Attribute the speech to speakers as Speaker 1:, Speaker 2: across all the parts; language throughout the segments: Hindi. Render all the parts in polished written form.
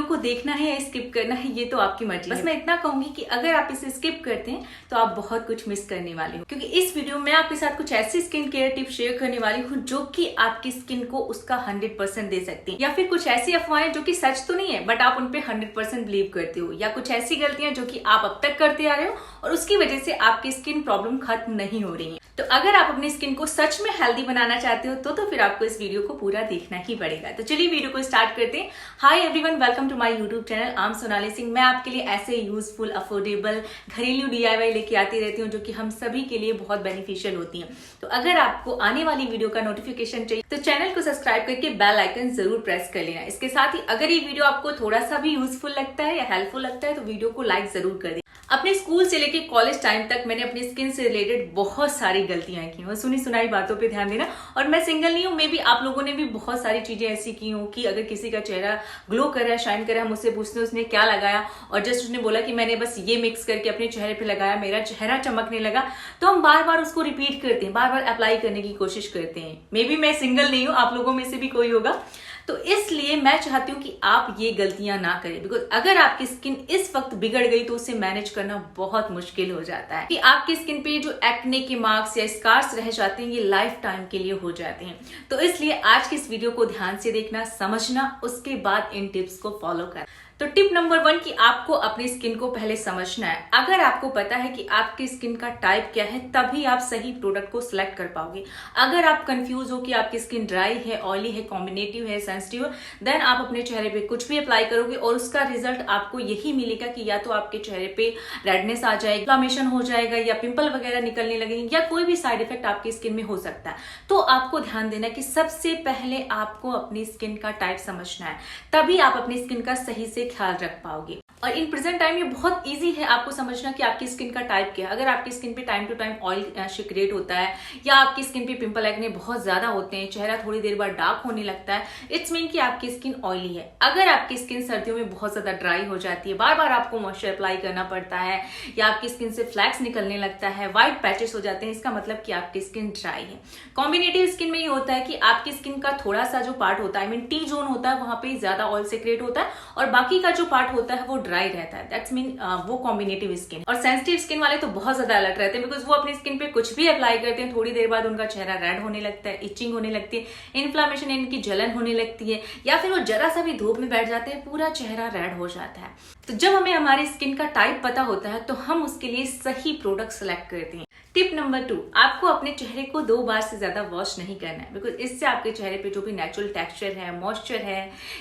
Speaker 1: को देखना है या स्किप करना है ये तो आपकी मर्जी है। बस मैं इतना कहूंगी कि अगर आप इसे स्किप करते हैं तो आप बहुत कुछ मिस करने वाले हो, क्योंकि इस वीडियो में आपके साथ कुछ ऐसी स्किन केयर टिप शेयर करने वाली हूँ जो कि आपकी स्किन को उसका 100% दे सकती है, या फिर कुछ ऐसी अफवाहें जो कि सच तो नहीं है बट आप उन पे 100% बिलीव करते हो, या कुछ ऐसी गलतियां जो कि आप अब तक करते आ रहे हो और उसकी वजह से आपकी स्किन प्रॉब्लम खत्म नहीं हो रही है। तो अगर आप अपनी स्किन को सच में हेल्दी बनाना चाहते हो तो फिर आपको इस वीडियो को पूरा देखना ही पड़ेगा। तो चलिए वीडियो को स्टार्ट करते हैं। Hi everyone, welcome to my YouTube channel. I am Sonali Singh. मैं आपके लिए ऐसे यूजफुल अफोर्डेबल घरेलू DIY लेके आती रहती हूँ जो कि हम सभी के लिए बहुत बेनिफिशियल होती हैं। तो अगर आपको आने वाली वीडियो का नोटिफिकेशन चाहिए तो चैनल को सब्सक्राइब करके बेल आइकन जरूर प्रेस कर लेना। इसके साथ ही अगर ये वीडियो आपको थोड़ा सा भी यूजफुल लगता है या हेल्पफुल लगता है तो वीडियो को लाइक जरूर कर दें। अपने स्कूल से लेके कॉलेज टाइम तक मैंने अपनी स्किन से रिलेटेड बहुत सारी गलतियां की और सुनी सुनाई बातों पे ध्यान देना। और मैं सिंगल नहीं हूँ, मे भी आप लोगों ने भी बहुत सारी चीजें ऐसी की हो कि अगर किसी का चेहरा ग्लो कर रहा है, शाइन कर रहा है, हम उससे पूछते हैं उसने क्या लगाया और जस्ट उसने बोला कि मैंने बस ये मिक्स करके अपने चेहरे पे लगाया, मेरा चेहरा चमकने लगा, तो हम बार बार उसको रिपीट करते हैं, बार बार अप्लाई करने की कोशिश करते हैं। मे बी मैं सिंगल नहीं हूँ, आप लोगों में से भी कोई होगा। तो इसलिए मैं चाहती हूँ कि आप ये गलतियां ना करें, बिकॉज अगर आपकी स्किन इस वक्त बिगड़ गई तो उसे मैनेज करना बहुत मुश्किल हो जाता है। कि आपकी स्किन पे जो एक्ने के मार्क्स या स्कार्स रह जाते हैं ये लाइफ टाइम के लिए हो जाते हैं। तो इसलिए आज की इस वीडियो को ध्यान से देखना, समझना, उसके बाद इन टिप्स को फॉलो करना। तो टिप नंबर 1 कि आपको अपनी स्किन को पहले समझना है। अगर आपको पता है कि आपकी स्किन का टाइप क्या है तभी आप सही प्रोडक्ट को सिलेक्ट कर पाओगे। अगर आप कंफ्यूज हो कि आपकी स्किन ड्राई है, ऑयली है, कॉम्बिनेटिव है, सेंसिटिव है, देन आप अपने चेहरे पे कुछ भी अप्लाई करोगे और उसका रिजल्ट आपको यही मिलेगा कि या तो आपके चेहरे पे रेडनेस आ जाएगी, इन्फ्लेमेशन हो जाएगा, या पिंपल वगैरह निकलने लगेंगे, या कोई भी साइड इफेक्ट आपकी स्किन में हो सकता है। तो आपको ध्यान देना कि सबसे पहले आपको अपनी स्किन का टाइप समझना है, तभी आप अपनी स्किन का सही से ख्याल रख पाओगे। और इन प्रेजेंट टाइम ये बहुत इजी है आपको समझना कि आपकी स्किन का टाइप क्या है। अगर आपकी स्किन पे time to time oil secrete होता है, या आपकी स्किन पे पिंपल एक्ने बहुत ज्यादा होते हैं, चेहरा थोड़ी देर बाद डार्क होने लगता है, इट्स मीन कि आपकी स्किन ऑयली है। अगर आपकी स्किन सर्दियों में बहुत ज्यादा ड्राई हो जाती है, बार बार आपको मॉइस्चर अप्लाई करना पड़ता है, या आपकी स्किन से फ्लैक्स निकलने लगता है, व्हाइट पैचेस हो जाते हैं, इसका मतलब कि आपकी स्किन ड्राई है। कॉम्बिनेटिव स्किन में ये होता है कि आपकी स्किन का थोड़ा सा जो पार्ट होता है, आई मीन टी जोन होता है, वहां पे ज्यादा ऑयल सिक्रेट होता है और बाकी का जो पार्ट होता है वो ड्राई रहता है। दैट्स मीन वो कॉम्बिनेटिव स्किन। और सेंसिटिव स्किन वाले तो बहुत ज्यादा अलर्ट रहते हैं, बिकॉज वो अपनी स्किन पे कुछ भी अप्लाई करते हैं, थोड़ी देर बाद उनका चेहरा रेड होने लगता है, इचिंग होने लगती है, इन्फ्लेमेशन, इनकी जलन होने लगती है, या फिर वो जरा सा भी धूप में बैठ जाते हैं पूरा चेहरा रेड हो जाता है। तो जब हमें हमारी स्किन का टाइप पता होता है तो हम उसके लिए सही प्रोडक्ट सेलेक्ट करते हैं। टिप नंबर 2, आपको अपने चेहरे को 2 बार से ज्यादा वॉश नहीं करना है, बिकॉज इससे आपके चेहरे पे जो भी नेचुरल टेक्सचर है, मॉइस्चर है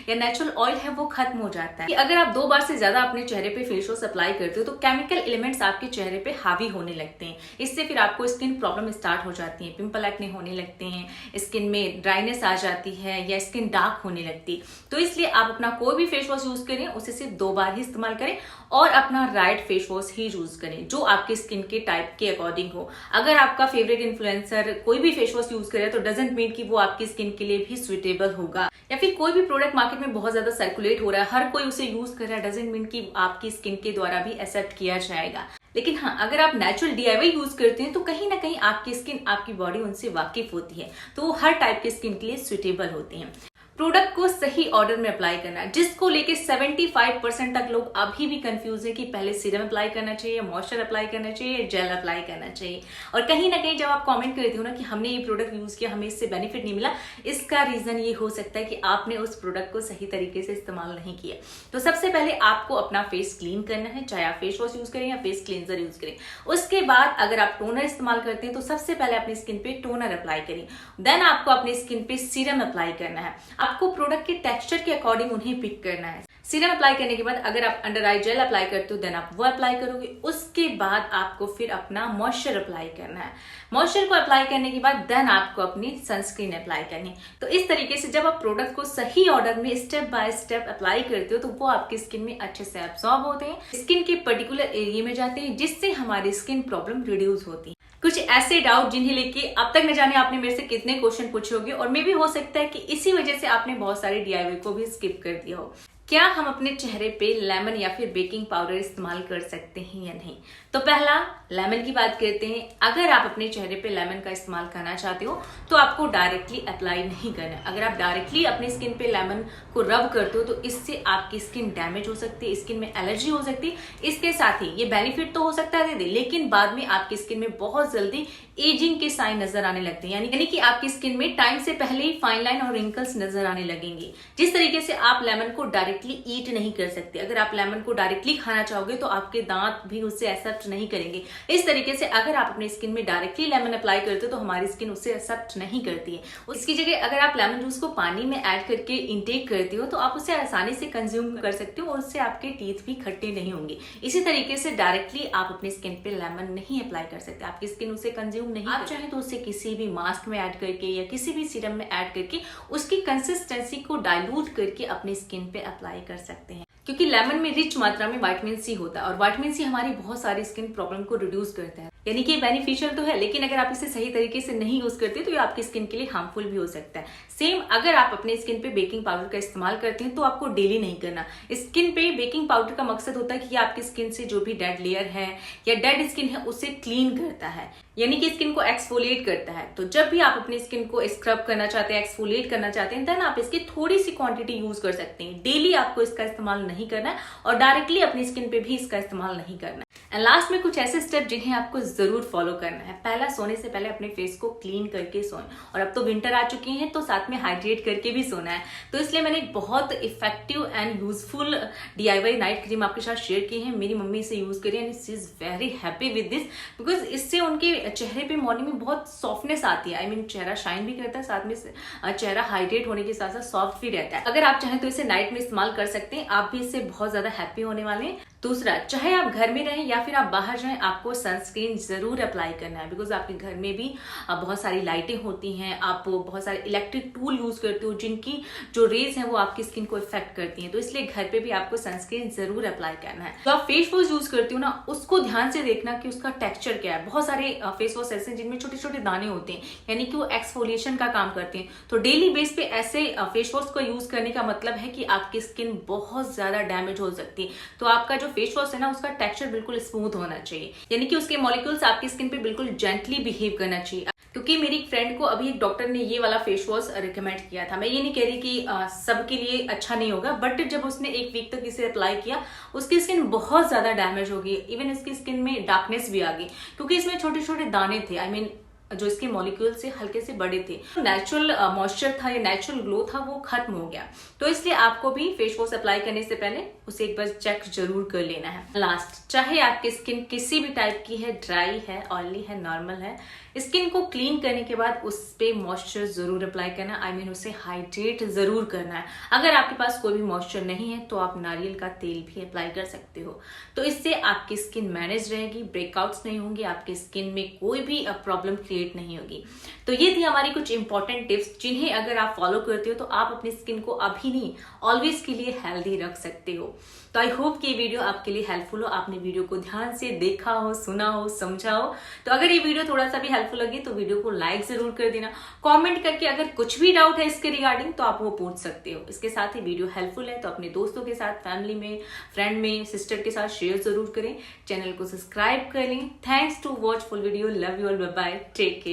Speaker 1: या नेचुरल ऑयल है वो खत्म हो जाता है। कि अगर आप 2 बार से ज्यादा अपने चेहरे पे फेस वॉश अप्लाई करते हो तो केमिकल एलिमेंट्स आपके चेहरे पे हावी होने लगते हैं। इससे फिर आपको स्किन प्रॉब्लम स्टार्ट हो जाती है, पिंपल एक्ने होने लगते हैं, स्किन में ड्राइनेस आ जाती है या स्किन डार्क होने लगती है। तो इसलिए आप अपना कोई भी फेस वॉश यूज करें उसे सिर्फ 2 बार ही इस्तेमाल करें और अपना राइट फेस वॉश ही यूज करें जो आपकी स्किन के टाइप के अकॉर्डिंग हो। अगर आपका फेवरेट इन्फ्लुएंसर कोई भी फेस वॉश यूज करे तो डजंट मीन कि वो आपकी स्किन के लिए भी सुइटेबल होगा, या फिर कोई भी प्रोडक्ट मार्केट में बहुत ज्यादा सर्कुलेट हो रहा है, हर कोई उसे यूज कर रहा है, डजंट मीन कि आपकी स्किन के द्वारा भी एक्सेप्ट किया जाएगा। लेकिन हाँ, अगर आप नेचुरल DIY यूज करते हैं तो कहीं ना कहीं आपकी स्किन, आपकी बॉडी उनसे वाकिफ होती है, तो वो हर टाइप की स्किन के लिए सुइटेबल होती है। प्रोडक्ट को सही ऑर्डर में अप्लाई करना, जिसको लेके 75% तक लोग अभी भी कंफ्यूज है कि पहले सीरम अप्लाई करना चाहिए, मॉइस्चर अप्लाई करना चाहिए, जेल अप्लाई करना चाहिए। और कहीं ना कहीं जब आप कमेंट करते हो ना कि हमने ये प्रोडक्ट यूज किया, हमें इससे बेनिफिट नहीं मिला, इसका रीजन ये हो सकता है कि आपने उस प्रोडक्ट को सही तरीके से इस्तेमाल नहीं किया। तो सबसे पहले आपको अपना फेस क्लीन करना है, चाहे आप फेस वॉश यूज करें या फेस क्लींजर यूज करें। उसके बाद अगर आप टोनर इस्तेमाल करते हैं तो सबसे पहले अपनी स्किन पे टोनर अप्लाई करें, देन आपको अपनी स्किन पे सीरम अप्लाई करना है। आपको प्रोडक्ट के टेक्सचर के अकॉर्डिंग उन्हें पिक करना है। सीरम अप्लाई करने के बाद अगर आप अंडर आई जेल अप्लाई करते हो देन आप वो अप्लाई करोगे। उसके बाद आपको फिर अपना मॉइस्चर अप्लाई करना है। मॉइस्चर को अप्लाई करने के बाद देन आपको अपनी सनस्क्रीन अप्लाई करनी है। तो इस तरीके से जब आप प्रोडक्ट को सही ऑर्डर में स्टेप बाय स्टेप अप्लाई करते हो तो वो आपकी स्किन में अच्छे से एब्सॉर्ब होते हैं, स्किन के पर्टिकुलर एरिया में जाते हैं, जिससे हमारी स्किन प्रॉब्लम रिड्यूस होती है। कुछ ऐसे डाउट जिन्हें लेके अब तक न जाने आपने मेरे से कितने क्वेश्चन पूछे होंगे, और मे भी हो सकता है कि इसी वजह से आपने बहुत सारे DIY को भी स्किप कर दिया हो। क्या हम अपने चेहरे पे लेमन या फिर बेकिंग पाउडर इस्तेमाल कर सकते हैं या नहीं? तो पहला लेमन की बात करते हैं। अगर आप अपने चेहरे पे लेमन का इस्तेमाल करना चाहते हो तो आपको डायरेक्टली अप्लाई नहीं करना है। अगर आप डायरेक्टली अपनी स्किन पे लेमन को रब करते हो तो इससे आपकी स्किन डैमेज हो सकती है, स्किन में एलर्जी हो सकती है। इसके साथ ही ये बेनिफिट तो हो सकता है दीदी, लेकिन बाद में आपकी स्किन में बहुत जल्दी एजिंग के साइन नजर आने लगते हैं, यानी कि आपकी स्किन में टाइम से पहले ही फाइन लाइन और रिंकल्स नजर आने लगेंगे। जिस तरीके से आप लेमन को डायरेक्टली ईट नहीं कर सकते, अगर आप लेमन को डायरेक्टली खाना चाहोगे तो आपके दांत भी उससे एक्सेप्ट नहीं करेंगे। इस तरीके से अगर आप अपनी स्किन में डायरेक्टली लेमन अप्लाई करते हो तो हमारी स्किन उससे एक्सेप्ट नहीं करती है। उसकी जगह अगर आप लेमन जूस को पानी में ऐड करके इंटेक करते हो तो आप उसे आसानी से कंज्यूम कर सकते हो और उससे आपके टीथ भी खट्टे नहीं होंगे। इसी तरीके से डायरेक्टली आप अपनी स्किन पे लेमन नहीं अप्लाई कर सकते, आपकी स्किन उसे कंज्यूम नहीं। आप चाहे तो उसे किसी भी मास्क में ऐड करके या किसी भी सीरम में ऐड करके उसकी कंसिस्टेंसी को डाइल्यूट करके अपनी स्किन पे अप्लाई कर सकते हैं, क्योंकि लेमन में रिच मात्रा में विटामिन सी होता है और विटामिन सी हमारी बहुत सारी स्किन प्रॉब्लम को रिड्यूस करता है, यानी कि बेनिफिशियल तो है, लेकिन अगर आप इसे सही तरीके से नहीं यूज करते तो ये आपकी स्किन के लिए हार्मफुल भी हो सकता है। सेम अगर आप अपने स्किन पे बेकिंग पाउडर का इस्तेमाल करते हैं तो आपको डेली नहीं करना। स्किन पे बेकिंग पाउडर का मकसद होता है कि आपकी स्किन से जो भी डेड लेयर है या डेड स्किन है उसे क्लीन करता है, यानी कि स्किन को एक्सफोलिएट करता है। तो जब भी आप अपनी स्किन को स्क्रब करना चाहते हैं, एक्सफोलिएट करना चाहते हैं, देन आप इसकी थोड़ी सी क्वांटिटी यूज कर सकते हैं। डेली आपको इसका इस्तेमाल नहीं करना है और डायरेक्टली अपनी स्किन पे भी इसका इस्तेमाल नहीं करना है। एंड लास्ट में कुछ ऐसे स्टेप जिन्हें आपको जरूर फॉलो करना है। पहला, सोने से पहले अपने फेस को क्लीन करके सोएं, और अब तो विंटर आ चुकी है तो साथ में हाइड्रेट करके भी सोना है। तो इसलिए मैंने एक बहुत effective and useful DIY night cream आपके साथ शेयर की है। मेरी मम्मी इसे यूज करी and she is very happy with this, because इससे उनके चेहरे पे मॉर्निंग में बहुत सॉफ्टनेस आती है। आई मीन चेहरा शाइन भी करता है, साथ में चेहरा हाइड्रेट होने के साथ साथ सॉफ्ट भी रहता है। अगर आप चाहें तो इसे नाइट में इस्तेमाल कर सकते हैं, आप भी इससे बहुत ज्यादा हैप्पी होने वाले हैं। दूसरा, चाहे आप घर में रहें या फिर आप बाहर जाएं, आपको सनस्क्रीन जरूर अप्लाई करना है, बिकॉज आपके घर में भी बहुत सारी लाइटें होती हैं, आप बहुत सारे इलेक्ट्रिक टूल यूज करते हो जिनकी जो रेज है वो आपकी स्किन को इफेक्ट करती हैं। तो इसलिए घर पे भी आपको सनस्क्रीन जरूर अप्लाई करना है। तो आप फेस वॉश यूज करते हो ना, उसको ध्यान से देखना कि उसका टेक्सचर क्या है। बहुत सारे फेस वॉश ऐसे हैं जिनमें छोटे छोटे दाने होते हैं, यानी कि वो एक्सफोलिएशन का काम करते हैं। तो डेली बेस पे ऐसे फेस वॉश को यूज करने का मतलब है कि आपकी स्किन बहुत ज्यादा डैमेज हो सकती है। तो आपका जो फेस वॉश है ना, उसका टेक्सचर बिल्कुल स्मूथ होना चाहिए, यानी कि उसके मॉलिक्यूल्स आपकी स्किन पे बिल्कुल जेंटली बिहेव करना चाहिए। क्योंकि मेरी एक फ्रेंड को अभी एक डॉक्टर ने ये वाला फेस वॉश रिकमेंड किया था। मैं ये नहीं कह रही कि सबके लिए अच्छा नहीं होगा, बट जब उसने एक वीक तक इसे अप्लाई किया उसकी स्किन बहुत ज्यादा डैमेज हो गई, इवन इसकी स्किन में डार्कनेस भी आ गई, क्योंकि इसमें छोटे छोटे दाने थे। आई मीन जो इसके मॉलिक्यूल से हल्के से बड़े थे। नेचुरल मॉइस्चर था या नेचुरल ग्लो था वो खत्म हो गया। तो इसलिए आपको भी फेस वॉश अप्लाई करने से पहले उसे एक बार चेक जरूर कर लेना है। लास्ट, चाहे आपकी स्किन किसी भी टाइप की है, ड्राई है, ऑयली है, नॉर्मल है, स्किन को क्लीन करने के बाद उस पे मॉइस्चर जरूर अप्लाई करना। आई मीन उसे हाइड्रेट जरूर करना है। अगर आपके पास कोई भी मॉइस्चर नहीं है तो आप नारियल का तेल भी अप्लाई कर सकते हो। तो इससे आपकी स्किन मैनेज रहेगी, ब्रेकआउट्स नहीं होंगे, आपकी स्किन में कोई भी प्रॉब्लम क्रिएट नहीं होगी। तो ये थी हमारी कुछ इंपॉर्टेंट टिप्स जिन्हें अगर आप फॉलो करते हो तो आप अपनी स्किन को अभी नहीं ऑलवेज के लिए हेल्दी रख सकते हो। तो आई होप कि ये वीडियो आपके लिए हेल्पफुल हो। आपने वीडियो को ध्यान से देखा हो, सुना हो, समझा हो। तो अगर ये वीडियो थोड़ा सा भी हेल्पफुल लगी तो वीडियो को लाइक जरूर कर देना। कमेंट करके अगर कुछ भी डाउट है इसके रिगार्डिंग तो आप वो पूछ सकते हो। इसके साथ ही वीडियो हेल्पफुल है तो अपने दोस्तों के साथ, फैमिली में, फ्रेंड में, सिस्टर के साथ शेयर जरूर करें। चैनल को सब्सक्राइब कर लें। Thanks to watch full video. Love you all, bye bye, take care.